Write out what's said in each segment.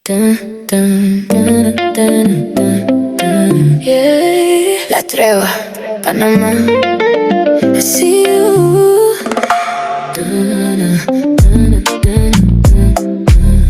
Dun, dun, dun, dun, dun, dun. Yeah. La Treva, Panama. I see you. Dun, dun, dun, dun, dun, dun, dun.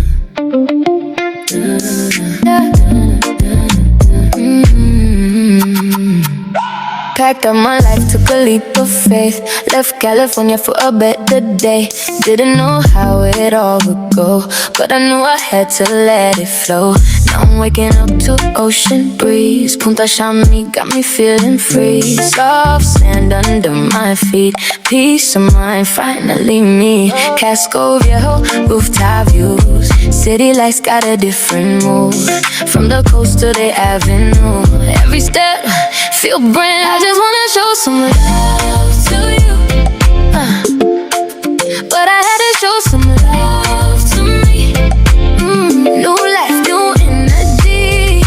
Packed up my life, took a leap of faith. Left California for a better day. Didn't know how it all would go, but I knew I had to let it flow. Now I'm waking up to ocean breeze. Punta Chame got me feeling free. Soft sand under my feet. Peace of mind, finally me. Casco Viejo, rooftop views. City lights got a different mood. From the coast to the avenue. Every step, feel brand. I just wanna show some love to you. But I had to show some love to me. New life, new energy.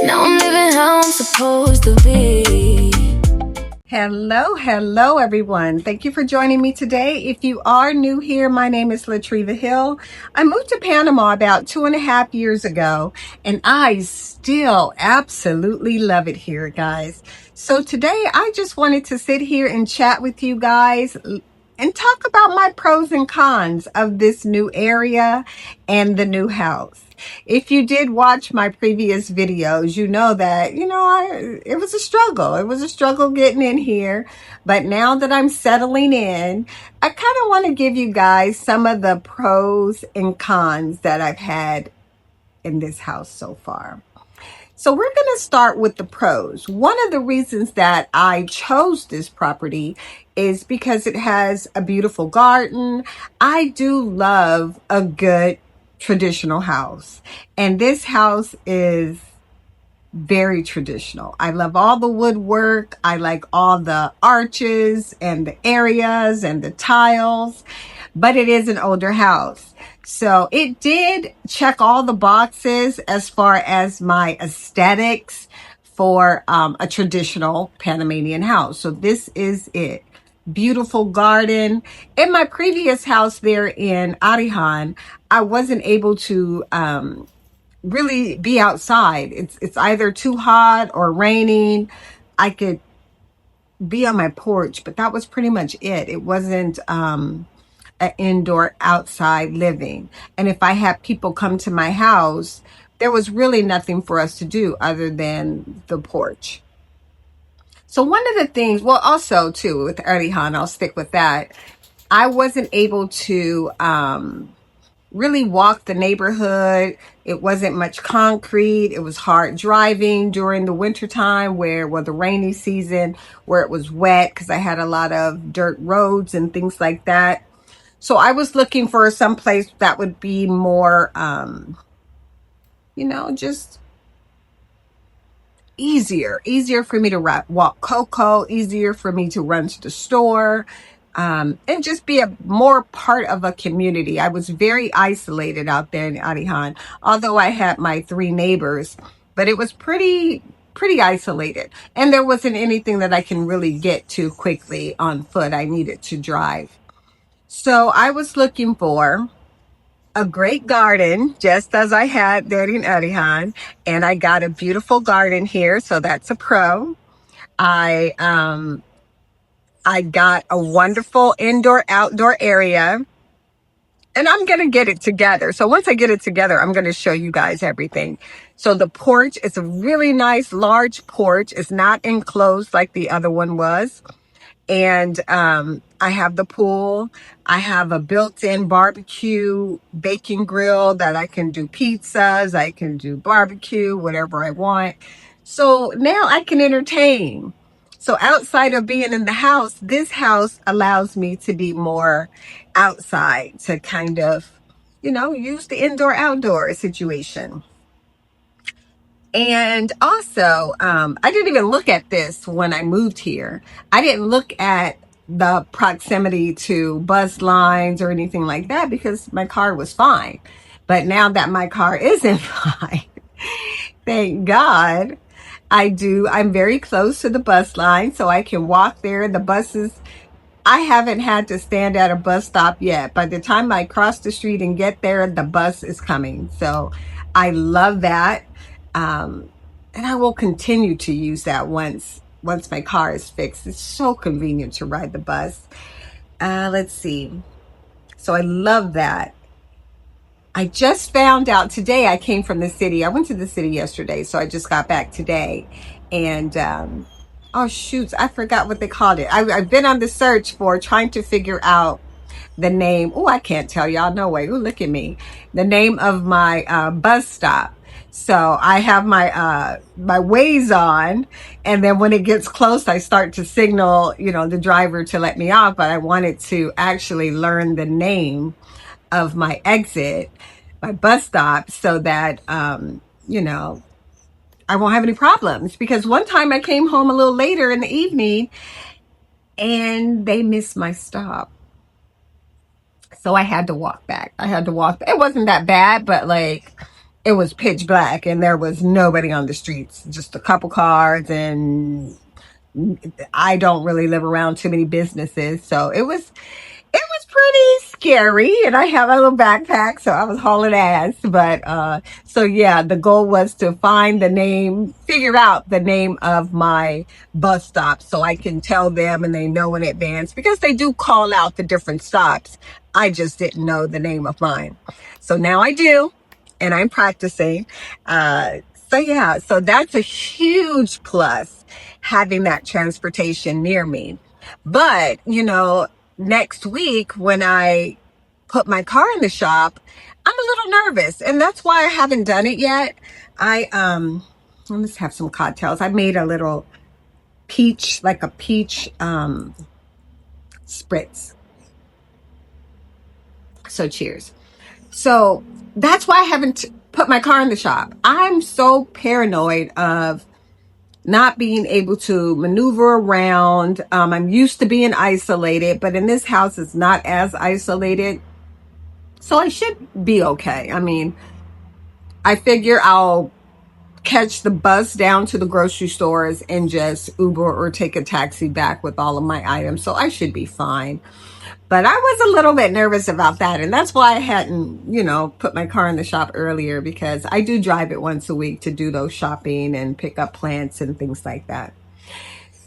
Now I'm living how I'm supposed to be. Hello everyone. Thank you for joining me today. If you are new here, my name is Latriva Hill. I moved to Panama about 2.5 years ago, and I still absolutely love it here, guys. So today I just wanted to sit here and chat with you guys and talk about my pros and cons of this new area and the new house. If you did watch my previous videos, you know that, it was a struggle. It was a struggle getting in here. But now that I'm settling in, I kind of want to give you guys some of the pros and cons that I've had in this house so far. So we're going to start with the pros. One of the reasons that I chose this property is because it has a beautiful garden. I do love a good traditional house, and this house is very traditional. I love all the woodwork. I like all the arches and the areas and the tiles, but it is an older house. So it did check all the boxes as far as my aesthetics for a traditional Panamanian house. So this is it. Beautiful garden. In my previous house there in Arraijan, I wasn't able to really be outside. It's either too hot or raining. I could be on my porch, but that was pretty much it. It wasn't an indoor outside living. And if I had people come to my house, there was really nothing for us to do other than the porch. So one of the things, well, also too with Arraijan, I'll stick with that. I wasn't able to really walk the neighborhood. It wasn't much concrete. It was hard driving during the wintertime the rainy season where it was wet because I had a lot of dirt roads and things like that. So I was looking for some place that would be more, just easier for me to walk Coco, easier for me to run to the store, and just be a more part of a community. I was very isolated out there in Arraijan, although I had my 3 neighbors, but it was pretty isolated. And there wasn't anything that I can really get to quickly on foot. I needed to drive. So I was looking for a great garden, just as I had there in Arraijan, and I got a beautiful garden here, so that's a pro. I got a wonderful indoor-outdoor area, and I'm going to get it together. So once I get it together, I'm going to show you guys everything. So the porch is a really nice, large porch. It's not enclosed like the other one was. And I have the pool. I have a built-in barbecue baking grill that I can do pizzas. I can do barbecue, whatever I want. So now I can entertain. So outside of being in the house, this house allows me to be more outside to kind of, use the indoor-outdoor situation. And also, I didn't even look at this when I moved here. I didn't look at the proximity to bus lines or anything like that because my car was fine. But now that my car isn't fine, thank God, I'm very close to the bus line, so I can walk there. The buses I haven't had to stand at a bus stop yet. By the time I cross the street and get there, the bus is coming. So I love that. Um, and I will continue to use that once my car is fixed. It's so convenient to ride the bus. Let's see. So I love that. I just found out today. I came from the city. I went to the city yesterday, so I just got back today. And oh shoots, I forgot what they called it. I've been on the search for trying to figure out the name. Oh, I can't tell y'all. No way. Oh, look at me. The name of my bus stop. So I have my Waze on, and then when it gets close, I start to signal, the driver to let me off. But I wanted to actually learn the name of my exit, my bus stop, so that I won't have any problems. Because one time I came home a little later in the evening and they missed my stop. So I had to walk back. It wasn't that bad, but it was pitch black and there was nobody on the streets, just a couple cars, and I don't really live around too many businesses. So it was pretty scary, and I have a little backpack, so I was hauling ass. But so yeah, the goal was to figure out the name of my bus stop so I can tell them and they know in advance, because they do call out the different stops. I just didn't know the name of mine. So now I do, and I'm practicing. So yeah, so that's a huge plus, having that transportation near me. But, next week when I put my car in the shop, I'm a little nervous, and that's why I haven't done it yet. Let's have some cocktails. I made a little peach spritz. So cheers. So that's why I haven't put my car in the shop. I'm so paranoid of not being able to maneuver around. I'm used to being isolated, but in this house it's not as isolated. So I should be okay. I mean, I figure I'll catch the bus down to the grocery stores and just Uber or take a taxi back with all of my items. So I should be fine. But I was a little bit nervous about that. And that's why I hadn't, put my car in the shop earlier, because I do drive it once a week to do those shopping and pick up plants and things like that.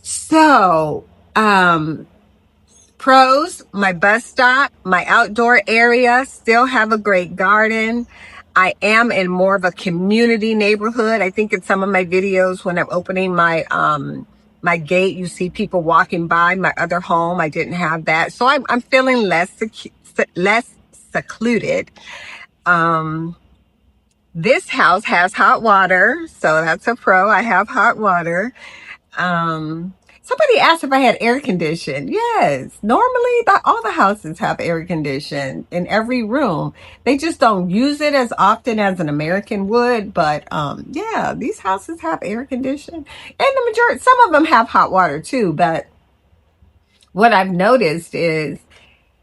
So, pros: my bus stop, my outdoor area, still have a great garden. I am in more of a community neighborhood. I think in some of my videos when I'm opening my gate, you see people walking by. My other home, I didn't have that. So I'm feeling less secluded. This house has hot water, so that's a pro. I have hot water. Somebody asked if I had air conditioning. Yes, normally all the houses have air conditioning in every room. They just don't use it as often as an American would. But yeah, these houses have air conditioning, and the majority, some of them have hot water too. But what I've noticed is,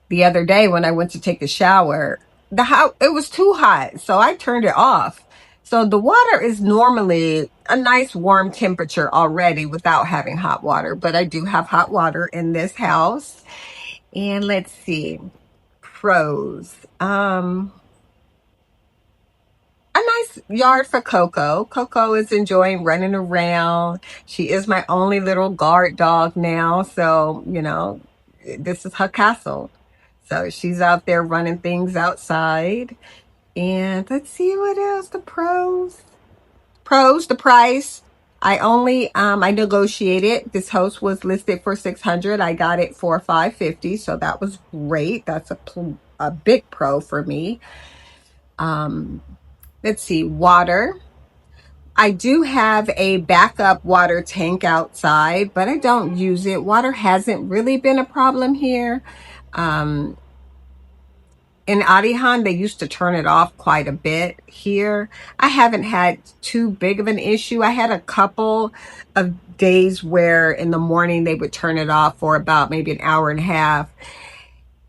the other day when I went to take a shower, it was too hot, so I turned it off. So the water is normally a nice warm temperature already without having hot water, but I do have hot water in this house. And let's see, pros. A nice yard for Coco. Coco is enjoying running around. She is my only little guard dog now, so this is her castle. So she's out there running things outside. And let's see what else. The pros. The price. I negotiated. This house was listed for $600. I got it for $550. So that was great. That's a big pro for me. Let's see, water. I do have a backup water tank outside, but I don't use it. Water hasn't really been a problem here. In Arraijan, they used to turn it off quite a bit. Here, I haven't had too big of an issue. I had a couple of days where in the morning they would turn it off for about maybe an hour and a half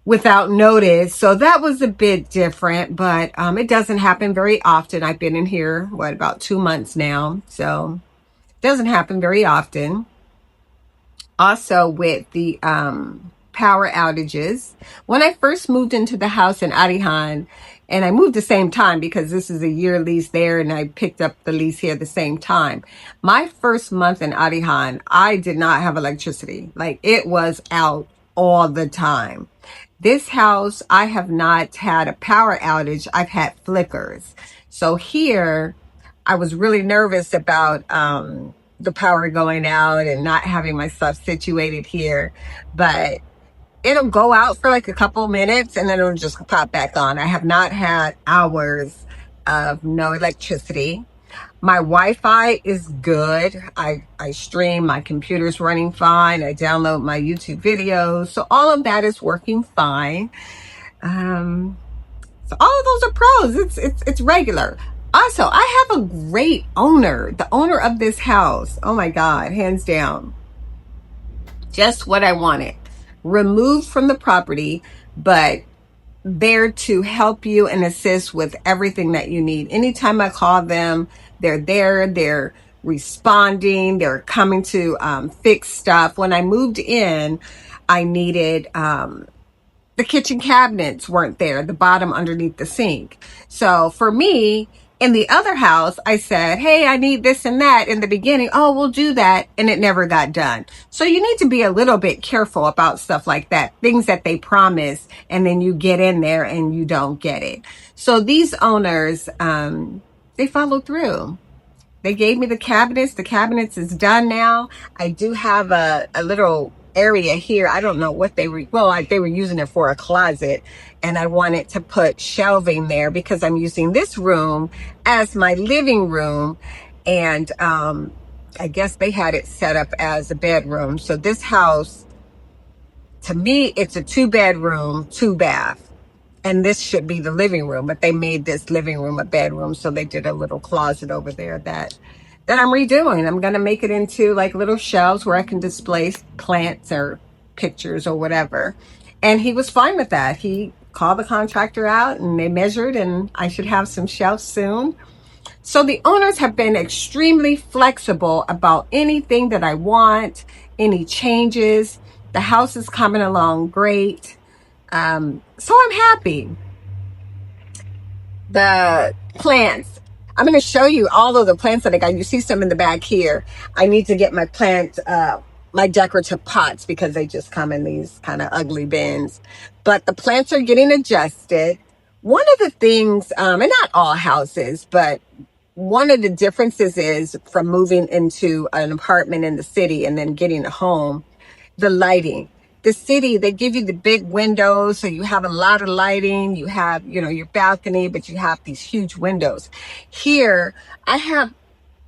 without notice. So that was a bit different, but it doesn't happen very often. I've been in here, about 2 months now. So it doesn't happen very often. Also with the power outages. When I first moved into the house in Arraijan, and I moved the same time because this is a year lease there and I picked up the lease here at the same time. My first month in Arraijan, I did not have electricity. Like, it was out all the time. This house, I have not had a power outage. I've had flickers. So here, I was really nervous about the power going out and not having my stuff situated here. But it'll go out for like a couple minutes and then it'll just pop back on. I have not had hours of no electricity. My Wi-Fi is good. I stream, my computer's running fine. I download my YouTube videos. So all of that is working fine. So all of those are pros. It's regular. Also, I have a great owner. The owner of this house. Oh my God, hands down. Just what I wanted. Removed from the property, but there to help you and assist with everything that you need. Anytime I call them, they're there, they're responding, they're coming to fix stuff. When I moved in, I needed the kitchen cabinets weren't there, the bottom underneath the sink. So for me, in the other house, I said, hey, I need this and that in the beginning. Oh, we'll do that. And it never got done. So you need to be a little bit careful about stuff like that. Things that they promise and then you get in there and you don't get it. So these owners, they follow through. They gave me the cabinets. The cabinets is done now. I do have a little area here. I don't know what they were, they were using it for a closet, and I wanted to put shelving there because I'm using this room as my living room, and I guess they had it set up as a bedroom. So this house, to me, it's a 2-bedroom, 2-bath. And this should be the living room, but they made this living room a bedroom. So they did a little closet over there that I'm redoing. I'm going to make it into like little shelves where I can display plants or pictures or whatever. And he was fine with that. He called the contractor out and they measured, and I should have some shelves soon. So the owners have been extremely flexible about anything that I want, any changes. The house is coming along great. So I'm happy. The plants, I'm going to show you all of the plants that I got. You see some in the back here. I need to get my my decorative pots because they just come in these kind of ugly bins. But the plants are getting adjusted. One of the things, and not all houses, but one of the differences is from moving into an apartment in the city and then getting a home, the lighting. The city, they give you the big windows, so you have a lot of lighting. You have, your balcony, but you have these huge windows. Here, I have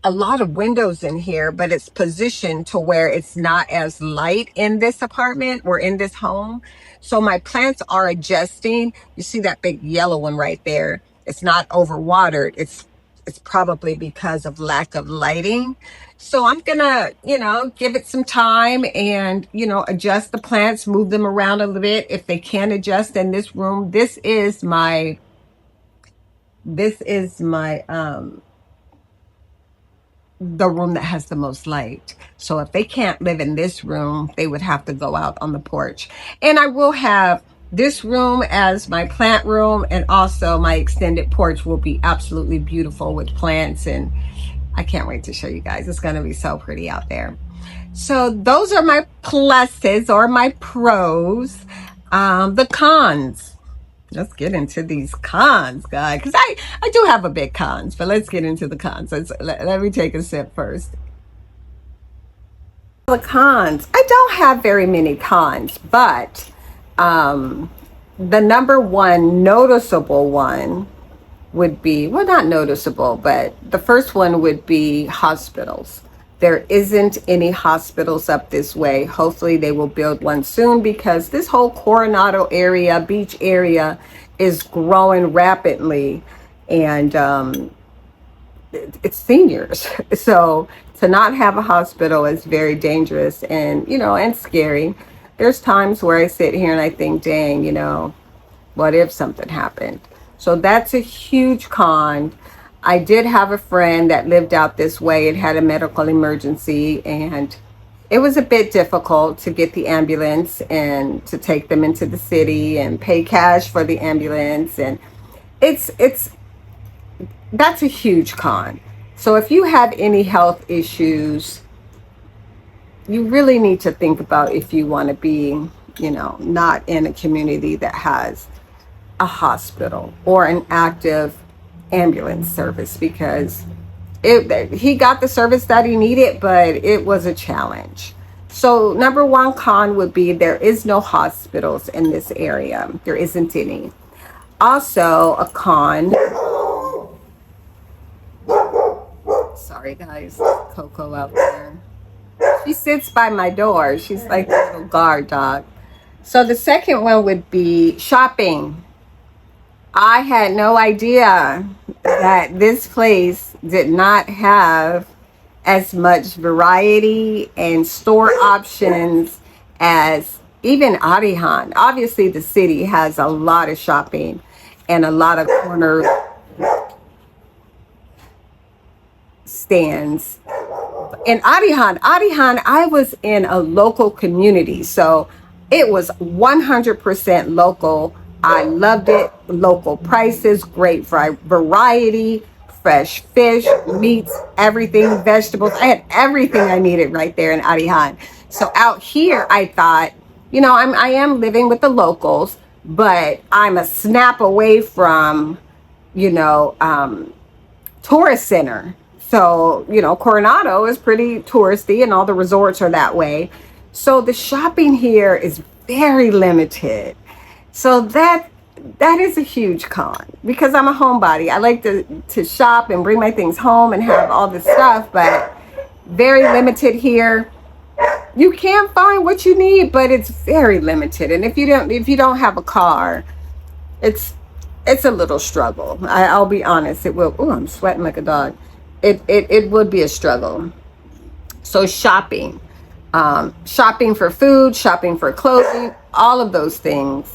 a lot of windows in here, but it's positioned to where it's not as light in this apartment or in this home. So my plants are adjusting. You see that big yellow one right there? It's not overwatered. It's probably because of lack of lighting. So I'm gonna, give it some time and, adjust the plants, move them around a little bit if they can adjust in this room. This is my the room that has the most light. So if they can't live in this room, they would have to go out on the porch. And I will have this room as my plant room, and also my extended porch will be absolutely beautiful with plants, and I can't wait to show you guys. It's going to be so pretty out there. So those are my pluses or my pros. The cons. Let's get into these cons, guys, because I do have a big cons, but let's get into the cons. Let me take a sip first. The cons. I don't have very many cons, but the number one noticeable one would be, well, not noticeable, but the first one would be hospitals. There isn't any hospitals up this way. Hopefully they will build one soon, because this whole Coronado area, beach area, is growing rapidly, and it's seniors. So to not have a hospital is very dangerous and, and scary. There's times where I sit here and I think, dang, what if something happened? So that's a huge con. I did have a friend that lived out this way and had a medical emergency, and it was a bit difficult to get the ambulance and to take them into the city and pay cash for the ambulance. And it's that's a huge con. So if you have any health issues, you really need to think about if you want to be, not in a community that has a hospital or an active ambulance service, because he got the service that he needed, but it was a challenge. So number one con would be there is no hospitals in this area. There isn't any. Also a con, sorry guys, Coco out there. She sits by my door. She's like a little guard dog. So the second one would be shopping. I had no idea that this place did not have as much variety and store options as even Arraijan. Obviously, the city has a lot of shopping and a lot of corner stands. In Arraijan, I was in a local community, so it was 100% local. I loved it. Local prices, great variety, fresh fish, meats, everything, vegetables. I had everything I needed right there in Arraijan. So out here, I thought, I am living with the locals, but I'm a snap away from, tourist center. So, Coronado is pretty touristy and all the resorts are that way. So the shopping here is very limited. So that is a huge con, because I'm a homebody. I like to shop and bring my things home and have all this stuff, but very limited here. You can find what you need, but it's very limited. And if you don't have a car, it's a little struggle. I'll be honest. It will. Oh, I'm sweating like a dog. It would be a struggle. So shopping for food, shopping for clothing, all of those things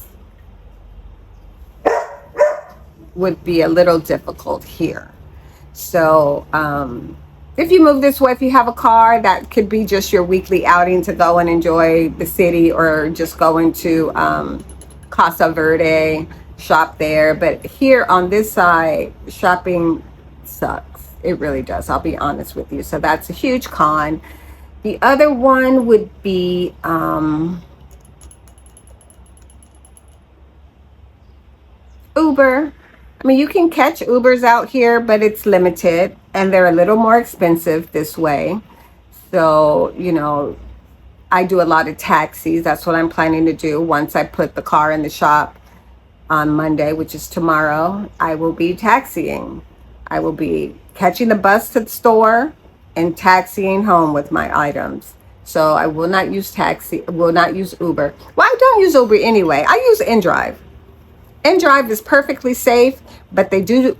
would be a little difficult here. So if you move this way, if you have a car, that could be just your weekly outing to go and enjoy the city, or just going to Casa Verde, shop there. But here on this side, shopping sucks. It really does. I'll be honest with you. So that's a huge con. The other one would be Uber. I mean, you can catch Ubers out here, but it's limited and they're a little more expensive this way. So, I do a lot of taxis. That's what I'm planning to do. Once I put the car in the shop on Monday, which is tomorrow, I will be taxiing. I will be catching the bus to the store and taxiing home with my items. So I will not use Uber. Well, I don't use Uber anyway. I use InDrive. InDrive is perfectly safe, but they do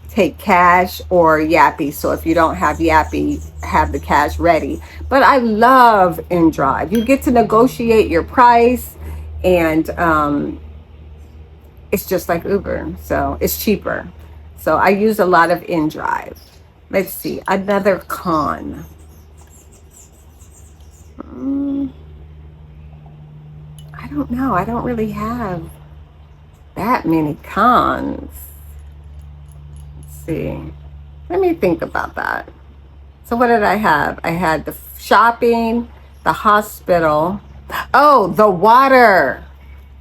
take cash or Yappy. So if you don't have Yappy, have the cash ready. But I love InDrive. You get to negotiate your price, and it's just like Uber. So it's cheaper. So I use a lot of InDrive. Let's see, another con. I don't know. I don't really have that many cons. Let's see. Let me think about that. So what did I have? I had the shopping, the hospital. Oh, the water.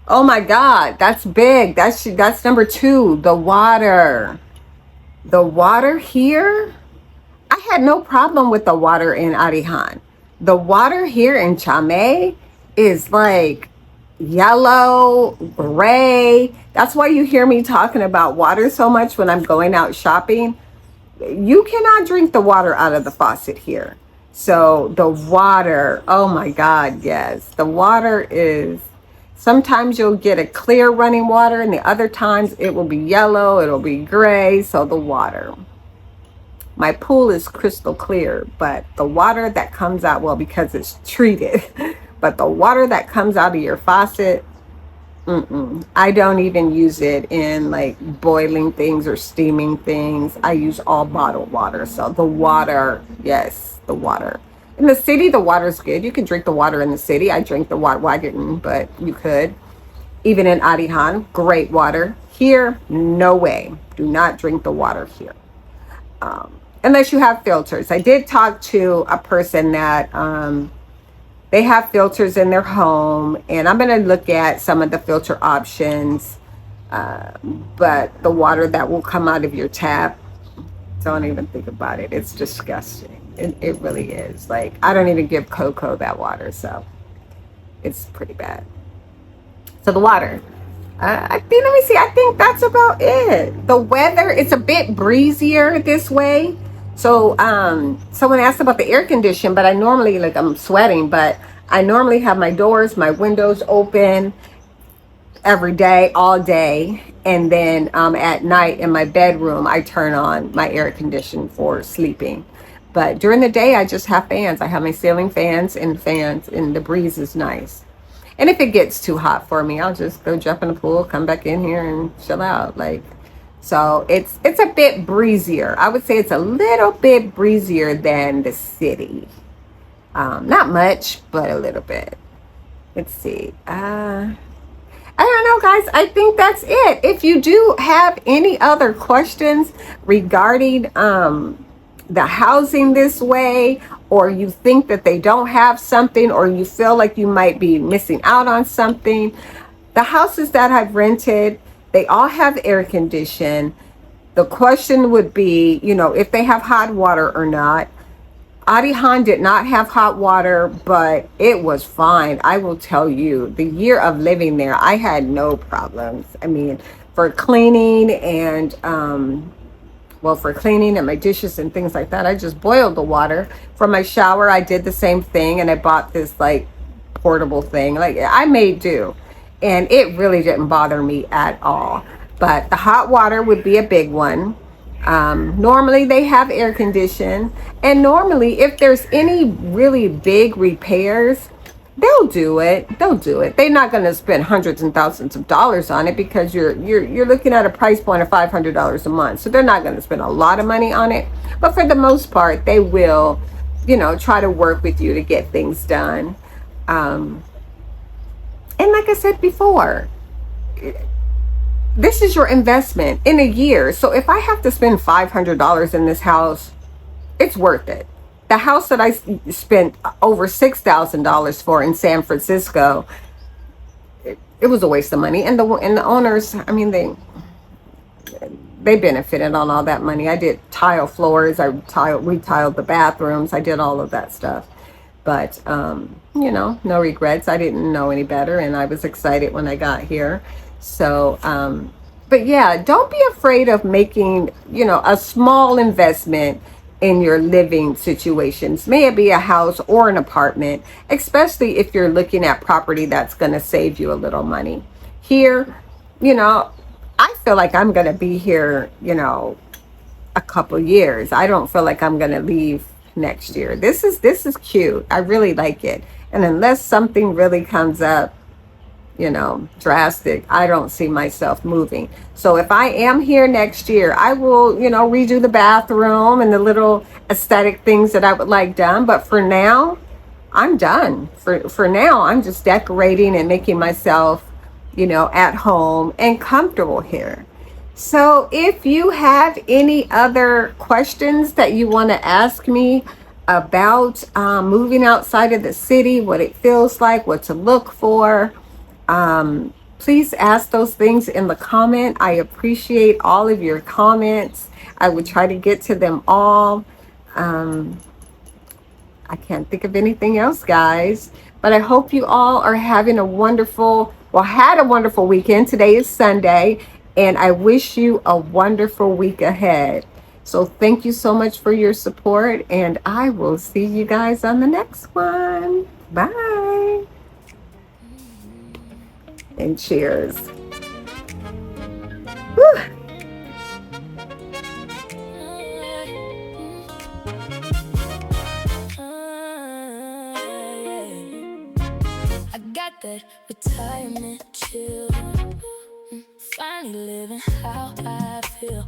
Oh my God, that's big. That's number 2, the water. The water here, I had no problem with the water in Arraijan. The water here in Chame is like yellow, gray. That's why you hear me talking about water so much when I'm going out shopping. You cannot drink the water out of the faucet here. So the water, oh my God, yes. The water is, sometimes you'll get a clear running water, and the other times it will be yellow, it'll be gray. So the water. My pool is crystal clear, but the water that comes out, well, because it's treated, but the water that comes out of your faucet, I don't even use it in like boiling things or steaming things. I use all bottled water. So the water, yes, the water. In the city, the water's good. You can drink the water in the city. I drink the water. Well, I didn't, but you could. Even in Arraijan, great water. Here, no way. Do not drink the water here. Unless you have filters. I did talk to a person that they have filters in their home, and I'm going to look at some of the filter options. But the water that will come out of your tap, don't even think about it. It's disgusting. It really is. Like, I don't even give Coco that water, so it's pretty bad. So the water. I think, let me see. I think that's about it. The weather, it's a bit breezier this way. So, someone asked about the air condition, but I normally, like, I'm sweating, but I normally have my doors, my windows open every day, all day. And then, at night in my bedroom, I turn on my air condition for sleeping. But during the day, I just have fans. I have my ceiling fans, and the breeze is nice. And if it gets too hot for me, I'll just go jump in the pool, come back in here and chill out. Like, so it's a bit breezier. I would say it's a little bit breezier than the city. Not much, but a little bit. Let's see. I don't know, guys. I think that's it. If you do have any other questions regarding the housing this way, or you think that they don't have something, or you feel like you might be missing out on something, the houses that I've rented, they all have air condition. The question would be, if they have hot water or not. Arraijan did not have hot water, but it was fine. I will tell you, the year of living there, I had no problems. I mean, for cleaning and for cleaning and my dishes and things like that, I just boiled the water. For my shower, I did the same thing, and I bought this like portable thing. Like, I made do, and it really didn't bother me at all. But the hot water would be a big one. Normally they have air condition, and normally if there's any really big repairs, they'll do it. They're not going to spend hundreds and thousands of dollars on it, because you're looking at a price point of $500 a month. So they're not going to spend a lot of money on it. But for the most part, they will, try to work with you to get things done. And like I said before, this is your investment in a year. So if I have to spend $500 in this house, it's worth it. The house that I spent over $6,000 for in San Francisco, it was a waste of money. And the owners, I mean, they benefited on all that money. I did tile floors. We tiled the bathrooms. I did all of that stuff. But, no regrets. I didn't know any better, and I was excited when I got here. So, but yeah, don't be afraid of making, a small investment in your living situations. May it be a house or an apartment, especially if you're looking at property that's going to save you a little money. Here, I feel like I'm going to be here, a couple years. I don't feel like I'm going to leave next year. This is cute. I really like it. And unless something really comes up, drastic, I don't see myself moving. So if I am here next year, I will, redo the bathroom and the little aesthetic things that I would like done. But for now, I'm done. For now, I'm just decorating and making myself, at home and comfortable here. So if you have any other questions that you want to ask me about moving outside of the city, what it feels like, what to look for, please ask those things in the comment. I appreciate all of your comments. I would try to get to them all. I can't think of anything else, guys, but I hope you all are having had a wonderful weekend. Today is Sunday, and I wish you a wonderful week ahead. So thank you so much for your support, and I will see you guys on the next one. Bye. And cheers. Whew. I got that retirement chill. Finally living how I feel.